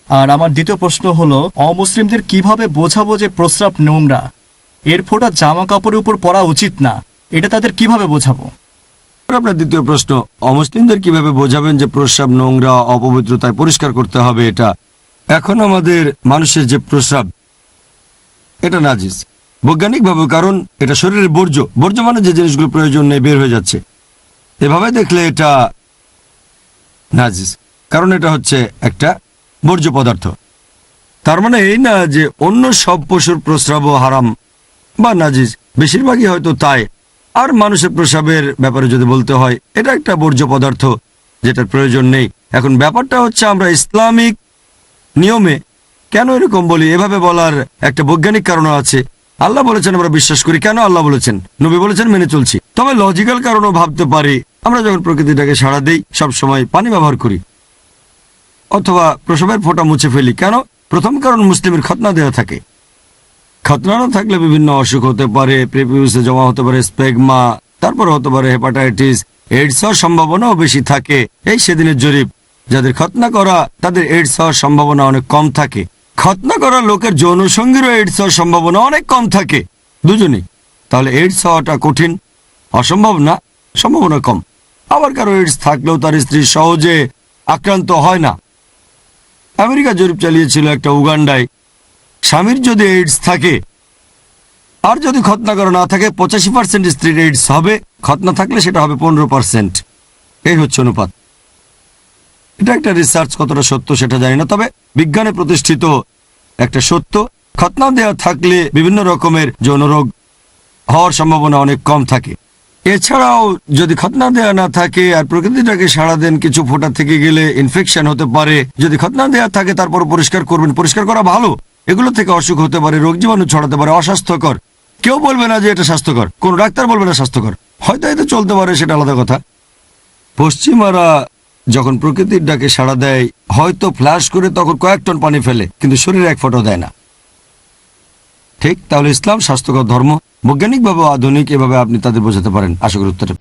আর আমার দ্বিতীয় প্রশ্ন হলো, অমুসলিমদের কিভাবে বোঝাবো যে প্রস্রাব নোংরা, এর ফোঁটা জামা কাপড়ের উপর পড়া উচিত না, এটা তাদের কিভাবে বোঝাবো? আপনার দ্বিতীয় প্রশ্ন, অমুসলিমদের কিভাবে বোঝাবেন যে প্রস্রাব নোংরা, অপবিত্রতায় পরিষ্কার করতে হবে এটা। এখন আমাদের মানুষের যে প্রস্রাব, এটা নাজিস বৈজ্ঞানিকভাবে, কারণ এটা শরীরের বর্জ্য। বর্জ্য মানে যে জিনিসগুলো প্রয়োজন নেই বের হয়ে যাচ্ছে। এভাবে দেখলে এটা নাজিস, কারণ এটা হচ্ছে একটা বর্জ্য পদার্থ। তার মানে এই না যে অন্য সব পশুর প্রস্রাবও হারাম বা নাজিস, বেশিরভাগই হয়তো তাই। আর মানুষের প্রস্রাবের ব্যাপারে যদি বলতে হয়, এটা একটা বর্জ্য পদার্থ যেটার প্রয়োজন নেই। এখন ব্যাপারটা হচ্ছে আমরা ইসলামিক নিয়মে কেন এরকম বলি, এভাবে বলার একটা বৈজ্ঞানিক কারণ আছে। আল্লাহ বলেছেন আমরা বিশ্বাস করি, কেন আল্লাহ বলেছেন, নবী বলেছেন, মেনে চলছি। তবে লজিক্যাল কারণও ভাবতে পারি। আমরা যখন প্রকৃতিটাকে সাড়া দিই, সবসময় পানি ব্যবহার করি অথবা প্রসবের ফোঁটা মুছে ফেলি। কেন? প্রথম কারণ মুসলিমের খতনা দেওয়া থাকে। খতনা না থাকলে বিভিন্ন অসুখ হতে পারে, প্রেপিউসে জমা হতে পারে স্পেগমা, তারপর হতে পারে হেপাটাইটিস, এইডস হওয়ার সম্ভাবনাও বেশি থাকে। এই সেদিনের জরিপ, যাদের খতনা করা তাদের এইডস হওয়ার সম্ভাবনা অনেক কম থাকে। খতনা করা লোকের যৌন সঙ্গীরও এইডস হওয়ার সম্ভাবনা অনেক কম থাকে, দুজনই। তাহলে এইডস হওয়াটা কঠিন, অসম্ভব না, সম্ভাবনা কম। আবার কারো এইডস থাকলেও তার স্ত্রী সহজে আক্রান্ত হয় না। আমেরিকা জরিপ চালিয়েছিল একটা উগান্ডায়, স্বামীর যদি এইডস থাকে আর যদি খতনা করা না থাকে, 85% স্ত্রীর এইডস হবে, খতনা থাকলে সেটা হবে 15%। এই হচ্ছে অনুপাত। এটা একটা রিসার্চ, কতটা সত্য সেটা জানি না, তবে বিজ্ঞানে প্রতিষ্ঠিত একটা সত্য। খতনা দেওয়া থাকলে বিভিন্ন রকমের যৌন রোগ হওয়ার সম্ভাবনা অনেক কম থাকে। এছাড়াও যদি খতনা দেওয়া না থাকে আর প্রকৃতিটাকে সাড়া দেন, কিছু ফোঁটা থেকে গেলে ইনফেকশন হতে পারে। যদি খতনা দেওয়া থাকে তারপর পরিষ্কার করবেন, পরিষ্কার করা ভালো। এগুলো থেকে অসুখ হতে পারে, রোগ জীবাণু ছড়াতে পারে, অস্বাস্থ্যকর। কেউ বলবে না যে এটা স্বাস্থ্যকর, কোন ডাক্তার বলবে না স্বাস্থ্যকর। হয়তো এতে চলতে পারে, সেটা আলাদা কথা। পশ্চিমারা যখন প্রকৃতির ডাকে সাড়া দেয়, হয়তো ফ্ল্যাশ করে তখন কয়েক টন পানি ফেলে, কিন্তু শরীরে এক ফোঁটাও দেয় না। ঠিক? তাহলে ইসলাম স্বাস্থ্যকর ধর্ম, বৈজ্ঞানিকভাবে আধুনিক, এভাবে আপনি তাদের বোঝাতে পারেন। আশা করি উত্তরটা